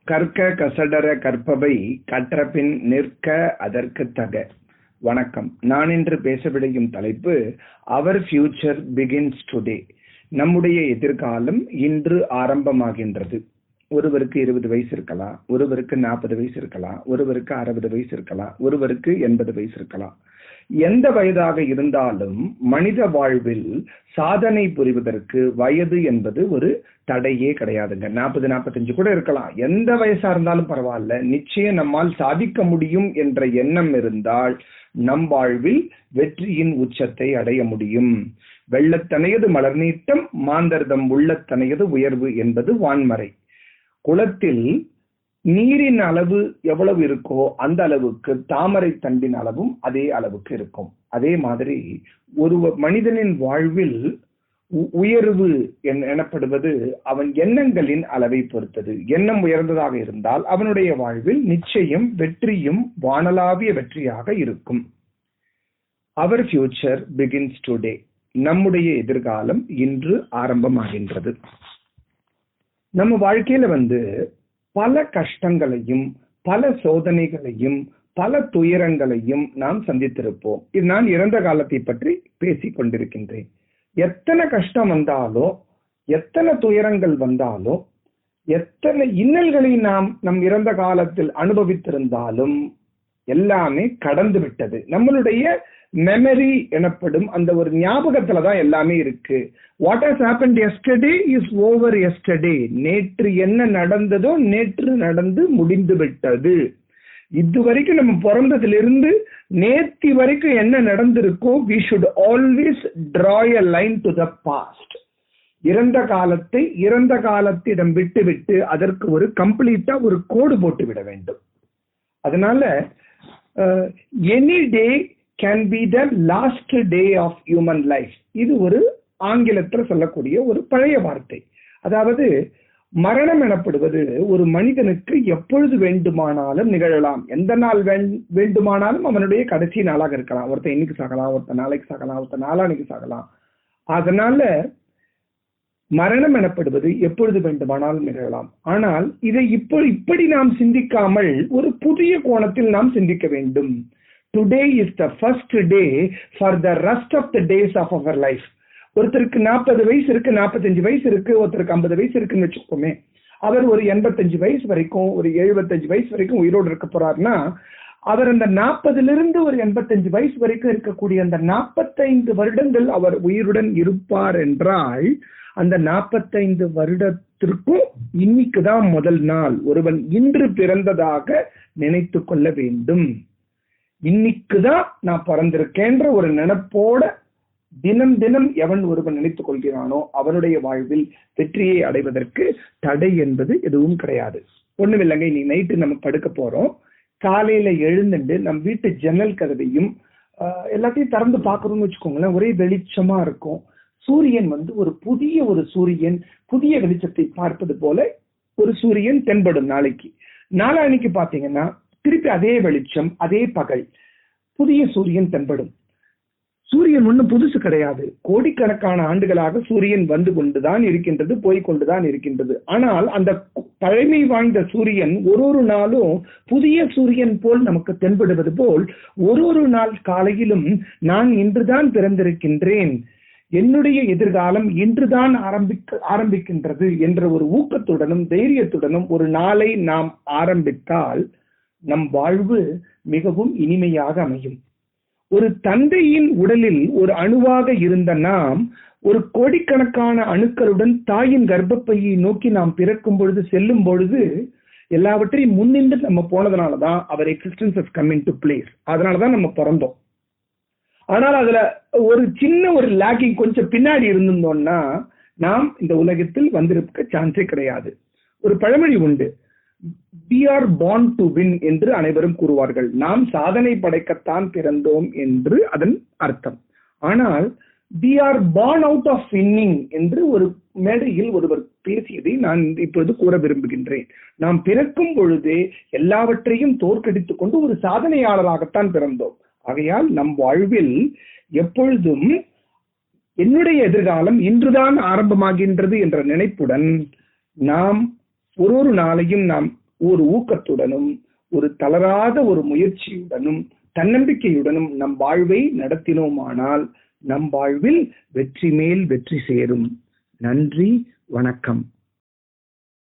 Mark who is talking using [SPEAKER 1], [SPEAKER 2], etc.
[SPEAKER 1] கற்க கசடர கற்பவை கற்றபின் நிற்க அதற்கு தக. வணக்கம். நான் இன்று பேச விளையும் தலைப்பு அவர் ஃபியூச்சர் பிகின்ஸ் டுடே. நம்முடைய எதிர்காலம் இன்று ஆரம்பமாகின்றது. ஒருவருக்கு 20 வயசு இருக்கலாம், ஒருவருக்கு 40 வயசு இருக்கலாம், ஒருவருக்கு 60 வயசு இருக்கலாம், ஒருவருக்கு 80 வயசு இருக்கலாம். எந்த வயதாக இருந்தாலும் மனித வாழ்வில் சாதனை புரிவதற்கு வயது என்பது ஒரு தடையே கிடையாதுங்க. 40-45 கூட இருக்கலாம். எந்த வயசா இருந்தாலும் பரவாயில்ல, நிச்சயம் நம்மால் சாதிக்க முடியும் என்ற எண்ணம் இருந்தால் நம் வாழ்வில் வெற்றியின் உச்சத்தை அடைய முடியும். வெள்ளத்தனையது மலர் நீட்டம், மாந்தர்தம் உள்ளத்தனையது உயர்வு என்பது வான்மறை. குளத்தில் நீரின் அளவு எவ்வளவு இருக்கோ அந்த அளவுக்கு தாமரை தண்டின் அளவும் அதே அளவுக்கு இருக்கும். அதே மாதிரி ஒரு மனிதனின் வாழ்வில் உயர்வு எனப்படுவது அவன் எண்ணங்களின் அளவை பொறுத்தது. எண்ணம் உயர்ந்ததாக இருந்தால் அவனுடைய வாழ்வில் நிச்சயம் வெற்றியும் வானளாவிய வெற்றியாக இருக்கும். அவர் ஃபியூச்சர் பிகின்ஸ் டுடே. நம்முடைய எதிர்காலம் இன்று ஆரம்பமாகின்றது. நம்ம வாழ்க்கையில பல கஷ்டங்களையும் பல சோதனைகளையும் பல துயரங்களையும் நாம் சந்தித்திருப்போம். இது நான் இறந்த காலத்தை பற்றி பேசிக் கொண்டிருக்கின்றேன். எத்தனை கஷ்டம் வந்தாலோ, எத்தனை துயரங்கள் வந்தாலோ, எத்தனை இன்னல்களை நாம் நம் இறந்த காலத்தில் அனுபவித்திருந்தாலும் எல்லாமே கடந்து விட்டது. நம்மளுடைய மெமரி எனப்படும் அந்த ஒரு ஞாபகத்துலதான் எல்லாமே இருக்கு. What has happened yesterday is over yesterday. நேற்று என்ன நடந்ததோ நேற்று நடந்து முடிந்து விட்டது. இதுவரைக்கும் நம்ம பிறந்ததிலிருந்து நேற்று வரைக்கும் என்ன நடந்திருக்கோ we should always draw a line to the past. இறந்த காலத்தை இறந்த காலத்திடம் விட்டு அதற்கு ஒரு கம்ப்ளீட்டா ஒரு கோடு போட்டு விட வேண்டும். அதனால any day can be the last day of human life. இது ஒரு ஆங்கிலத்தில் சொல்லக்கூடிய ஒரு பழைய வார்த்தை. அதாவது மரணம் எனப்படுவது ஒரு மனிதனுக்கு எப்பொழுது வேண்டுமானாலும் நிகழலாம். எந்த நாள் வேண்டுமானாலும் அவனுடைய கடைசி நாளாக இருக்கலாம். ஒருத்தன் இன்னைக்கு சாகலாம், ஒருத்தன் நாளைக்கு சாகலாம், ஒருத்தன் நாளானைக்கு சாகலாம். அதனால மரணம் எனப்படுவது எப்பொழுது வேண்டுமானாலும் நிகழலாம். ஆனால் இதை இப்படி நாம் சிந்திக்காமல் ஒரு புதிய கோணத்தில் நாம் சிந்திக்க வேண்டும். Today is the first day for the rest of the days of our life. ஒருத்தருக்கு 40 வயசு இருக்கு, 45 வயசு இருக்கு, ஒருத்தருக்கு 50 வயசு இருக்குன்னு வச்சுக்கோமே. அவர் ஒரு 85 வயசு வரைக்கும், ஒரு 75 வயசு வரைக்கும் உயிரோடு இருக்க போறாருன்னா, அவர் அந்த 40 ஒரு 85 வயசு வரைக்கும் இருக்கக்கூடிய அந்த 45 வருடங்கள் அவர் உயிருடன் இருப்பார் என்றால், அந்த 45 வருடத்திற்கும் இன்னைக்குதான் முதல் நாள். ஒருவன் இன்று பிறந்ததாக நினைத்து கொள்ள வேண்டும். இன்னைக்குதான் நான் பிறந்திருக்கேன்ற ஒரு நினைப்போட தினம் தினம் எவன் ஒருவன் நினைத்துக் கொள்கிறானோ அவனுடைய வாழ்வில் வெற்றியை அடைவதற்கு தடை என்பது எதுவும் கிடையாது. ஒண்ணும் இல்லைங்க, இன்னைக்கு நைட்டு நம்ம படுக்க போறோம். காலையில எழுந்துட்டு நம் வீட்டு ஜன்னல் கதவையும் எல்லாத்தையும் திறந்து பார்க்கணும்னு வச்சுக்கோங்களேன். ஒரே வெளிச்சமா இருக்கும். சூரியன் ஒரு புதிய சூரியன், புதிய வெளிச்சத்தை பார்ப்பது போல ஒரு சூரியன் தென்படும். நாளைக்கு பாத்தீங்கன்னா திருப்பி அதே வெளிச்சம், அதே பகல், புதிய சூரியன் தென்படும். சூரியன் ஒன்றும் புதுசு கிடையாது. கோடிக்கணக்கான ஆண்டுகளாக சூரியன் வந்து கொண்டுதான் இருக்கின்றது, போய்கொண்டுதான் இருக்கின்றது. ஆனால் அந்த பழமை வாய்ந்த சூரியன் ஒரு நாளும் புதிய சூரியன் போல் நமக்கு தென்படுவது போல் ஒரு நாள் காலையிலும் நான் இன்றுதான் பிறந்திருக்கின்றேன், என்னுடைய எதிர்காலம் இன்றுதான் ஆரம்பிக்கின்றது என்ற ஒரு ஊக்கத்துடனும் தைரியத்துடனும் ஒரு நாளை நாம் ஆரம்பித்தால் நம் வாழ்வு மிகவும் இனிமையாக அமையும். ஒரு தந்தையின் உடலில் ஒரு அணுவாக இருந்த நாம் ஒரு கோடிக்கணக்கான அணுக்களுடன் தாயின் கர்ப்பப்பையை நோக்கி நாம் பிறக்கும் பொழுது, செல்லும் பொழுது எல்லாவற்றையும் முன்னின்று நம்ம போனதுனாலதான் அவர் existence has come into place. அதனாலதான் நம்ம பிறந்தோம். ஆனால் அதுல ஒரு சின்ன ஒரு லேக்கிங் கொஞ்சம் பின்னாடி இருந்தோம்னா நாம் இந்த உலகத்தில் வந்திருக்க சான்ஸே கிடையாது. ஒரு பழமொழி உண்டு, we are born to win என்று அனைவரும் கூறுவார்கள். நாம் சாதனை படைக்கத்தான் பிறந்தோம் என்று அதன் அர்த்தம். ஆனால் we are born out of winning என்று ஒரு மேடையில் ஒருவர் பேசியதை நான் இப்பொழுது கூற விரும்புகின்றேன். நாம் பிறக்கும் பொழுதே எல்லாவற்றையும் தோற்கடித்துக் கொண்டு ஒரு சாதனையாளராகத்தான் பிறந்தோம். ஆகையால் நம் வாழ்வில் எப்பொழுதும் என்னுடைய எதிர்காலம் இன்றுதான் ஆரம்பமாகின்றது என்ற நினைப்புடன் நாம் ஒரு நாளையும் நாம் ஒரு ஊக்கத்துடனும் ஒரு தளராத ஒரு முயற்சியுடனும் தன்னம்பிக்கையுடனும் நம் வாழ்வை நடத்தினோமானால் நம் வாழ்வில் வெற்றி மேல் வெற்றி சேரும். நன்றி, வணக்கம்.